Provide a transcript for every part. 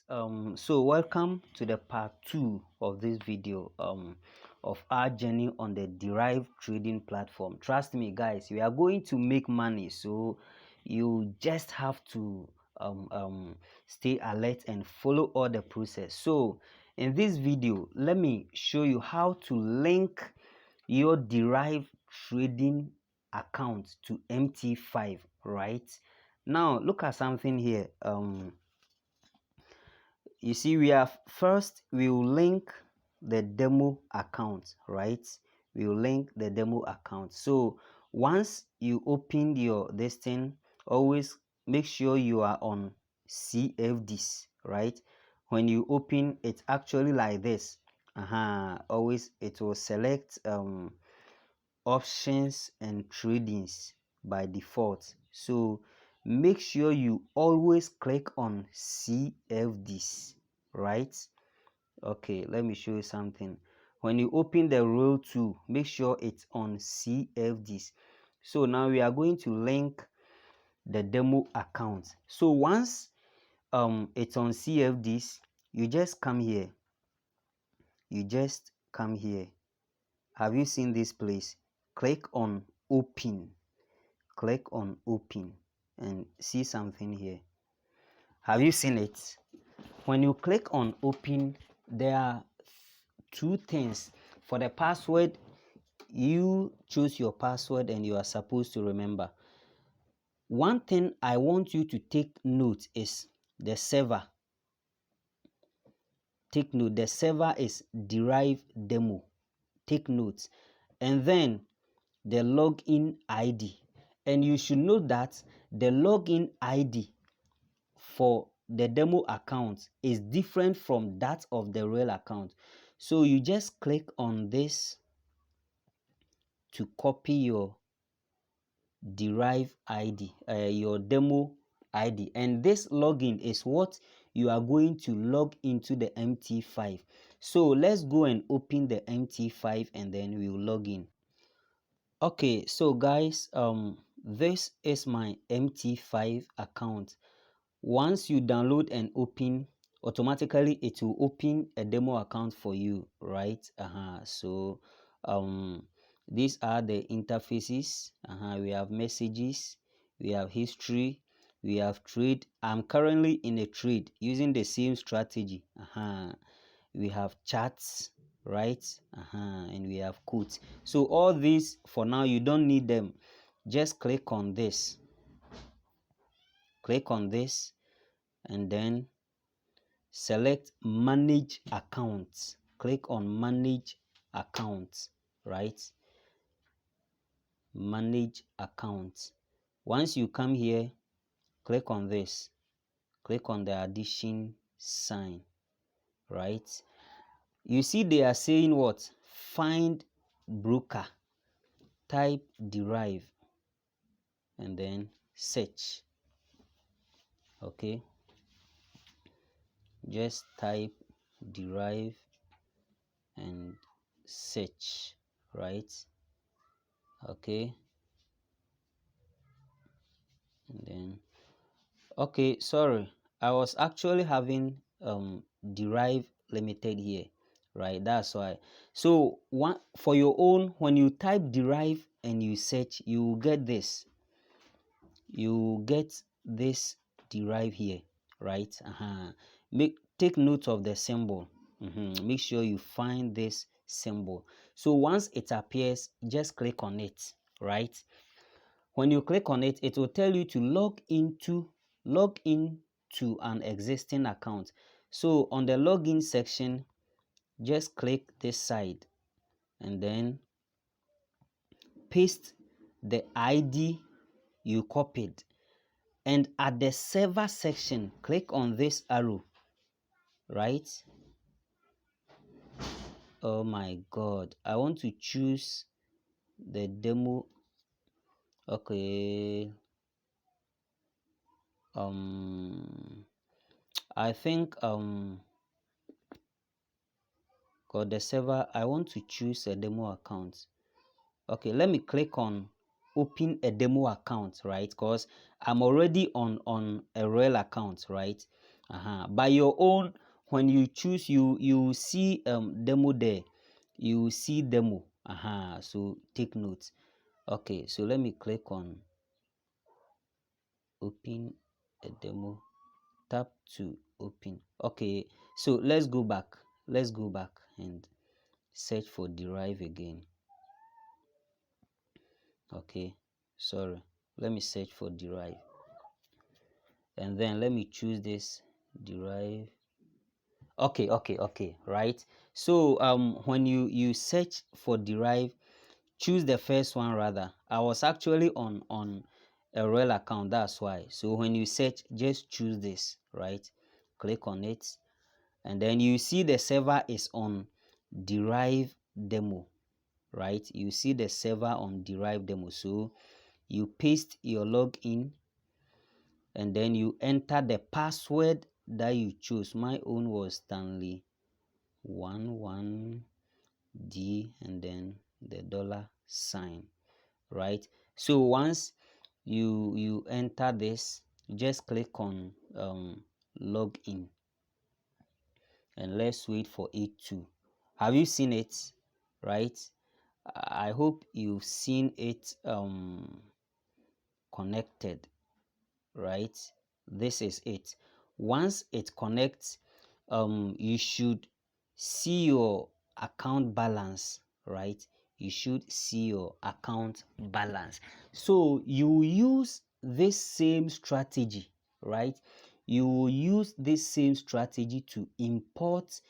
So welcome to the part 2 of this video of our journey on the Deriv trading platform. Trust me guys, we are going to make money, so you just have to stay alert and follow all the process. So in this video, let me show you how to link your Deriv trading account to MT5. Right now, look at something here. You see, we will link the demo account, right? We will link the demo account. So once you open this thing, always make sure you are on CFDs, right? When you open, it's actually like this. Always it will select options and tradings by default. So make sure you always click on CFDs, right? Okay, let me show you something. When you open the row 2, make sure it's on CFDs. So now we are going to link the demo account. So once it's on CFDs, you just come here. Have you seen this place? Click on open. Click on open and see something here. Have you seen it? When you click on open, there are two things. For the password, you choose your password and you are supposed to remember. One thing I want you to take note is the server. Take note, the server is Deriv Demo. Take note. And then the login ID. And you should know that the login ID for the demo account is different from that of the real account. So you just click on this to copy your Deriv ID, your demo ID, and this login is what you are going to log into the MT5. So let's go and open the MT5 and then we will log in. Okay, so guys, this is my MT5 account. Once you download and open, automatically it will open a demo account for you, right? So these are the interfaces. We have messages, we have history, we have trade. I'm currently in a trade using the same strategy. We have charts, right? And we have quotes. So all these for now you don't need them. Just click on this. Click on this and then select manage accounts. Click on manage accounts, right? Manage accounts. Once you come here, click on this. Click on the addition sign, right? You see they are saying what? Find broker. Type Deriv and then search. Okay, just type Deriv and search, right? Okay, and then okay, sorry, I was actually having Deriv limited here, right? That's why. So one for your own, when you type Deriv and you search, you get this. You get this Deriv here, right? Take note of the symbol. Make sure you find this symbol. So once it appears, just click on it, right? When you click on it, it will tell you to log into an existing account. So on the login section, just click this side and then paste the ID you copied. And at the server section, click on this arrow, right? Oh my God, I want to choose the demo. Okay, I think got the server. I want to choose a demo account. Okay, let me click on open a demo account, right? Because I'm already on a real account, right? By your own, when you choose, you see demo there. You see demo. So take note. Okay, so let me click on open a demo. Tap to open. Okay, so let's go back. Let's go back and search for derive again. Okay, sorry. Let me search for derive. And then let me choose this derive. Okay, right. So when you search for derive, choose the first one rather. I was actually on a real account, that's why. So when you search, just choose this, right? Click on it, and then you see the server is on derive demo, right? You see the server on derive demo. So you paste your login, and then you enter the password that you choose. My own was Stanley 11D and then the dollar sign, right? So once you enter this, just click on login, and let's wait for it to. Have you seen it? Right? I hope you've seen it connected, right? This is it. Once it connects, you should see your account balance, right? You should see your account balance. So you use this same strategy, right? You will use this same strategy to import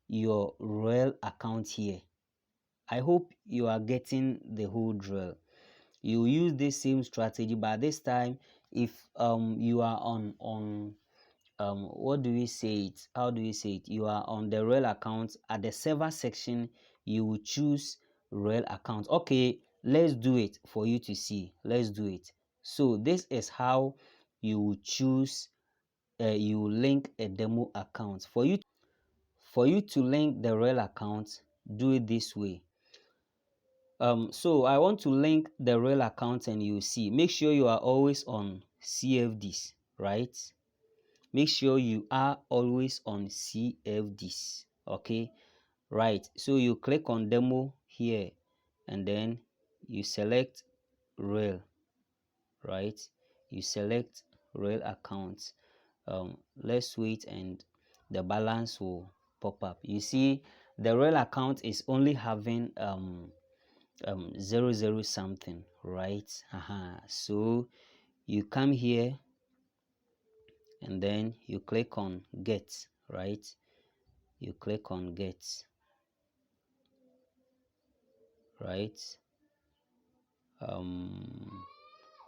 your real account here. I hope you are getting the whole drill. You use this same strategy, but this time, if you are on what do we say it? How do we say it? You are on the real account. At the server section, you will choose real account. Okay, let's do it for you to see. Let's do it. So this is how you will choose. You will link a demo account. For you to link the real account, do it this way. So I want to link the real account, and you see, make sure you are always on CFDs, right? Make sure you are always on CFDs. Okay, right. So you click on demo here, and then you select real, right? You select real accounts. Let's wait, and the balance will pop up. You see, the real account is only having 00 something, right? So you come here, and then you click on get, right? You click on get, right?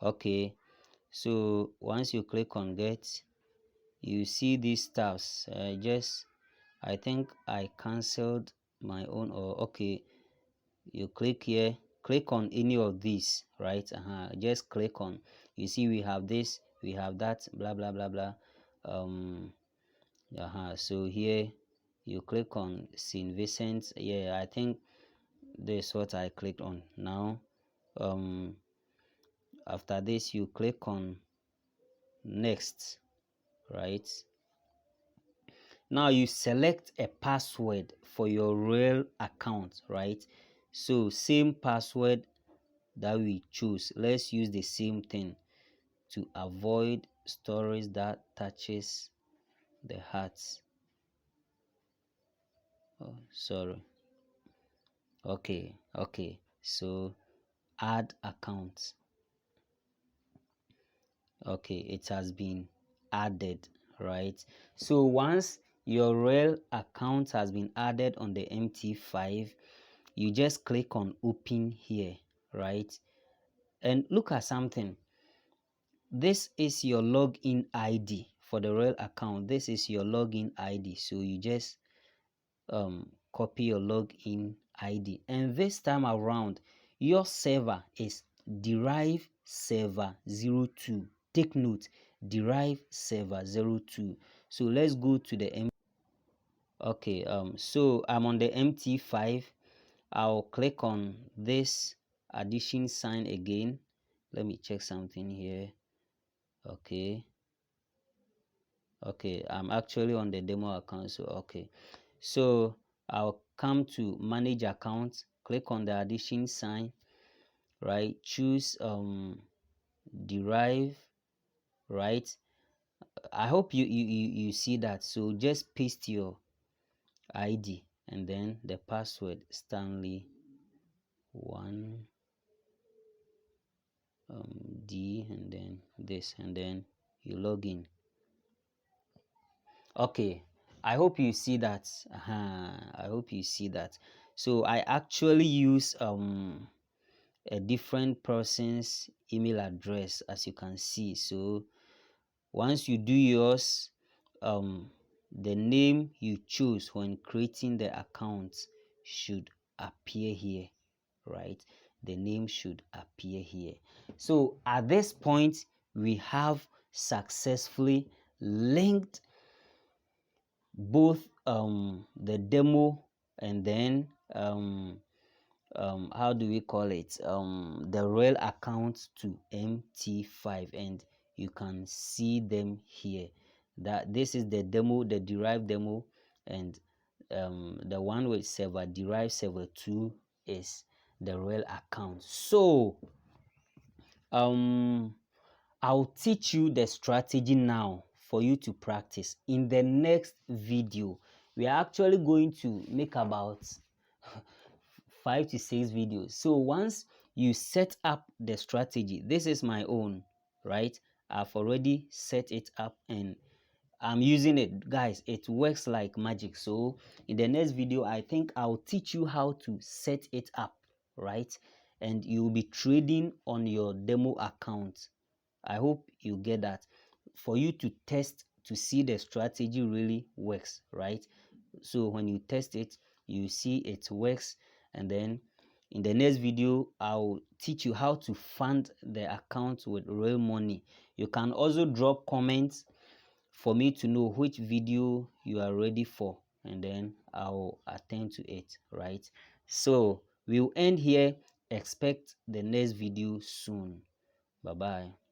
Okay, so once you click on get, you see these tabs. I think I cancelled my own, or okay, you click here, click on any of these, right? Just click on. You see, we have this, we have that, blah blah blah blah. So here you click on St. Vincent. Yeah, I think this is what I clicked on. Now after this, you click on next, right? Now you select a password for your real account, right? So same password that we choose, let's use the same thing to avoid stories that touches the hearts. Oh, sorry. Okay, so add account. Okay, it has been added, right? So once your real account has been added on the MT5, you just click on open here, right? And look at something. This is your login ID for the real account. This is your login ID. So you just copy your login ID, and this time around your server is derive server 02. Take note, derive server 02. So let's go to the okay, so I'm on the MT5. I'll click on this addition sign again. Let me check something here. Okay, Okay, I'm actually on the demo account. So okay, so I'll come to manage account, click on the addition sign, right? Choose derive, right? I hope you see that. So just paste your ID and then the password Stanley 1 D and then this, and then you log in. Okay, I hope you see that. I hope you see that. So I actually use a different person's email address, as you can see. So once you do yours, the name you choose when creating the account should appear here, right? The name should appear here. So at this point, we have successfully linked both the demo and then how do we call it, the real account to MT5, and you can see them here. That this is the demo, the derived demo, and the one with server derived server 2 is the real account. So I'll teach you the strategy now for you to practice. In the next video, we are actually going to make about 5 to 6 videos. So once you set up the strategy, this is my own, right? I've already set it up and I'm using it. Guys, it works like magic. So in the next video, I think I'll teach you how to set it up, right? And you'll be trading on your demo account. I hope you get that, for you to test to see the strategy really works, right? So when you test it, you see it works, and then in the next video I'll teach you how to fund the account with real money. You can also drop comments for me to know which video you are ready for, and then I'll attend to it, right? So we'll end here. Expect the next video soon. Bye bye.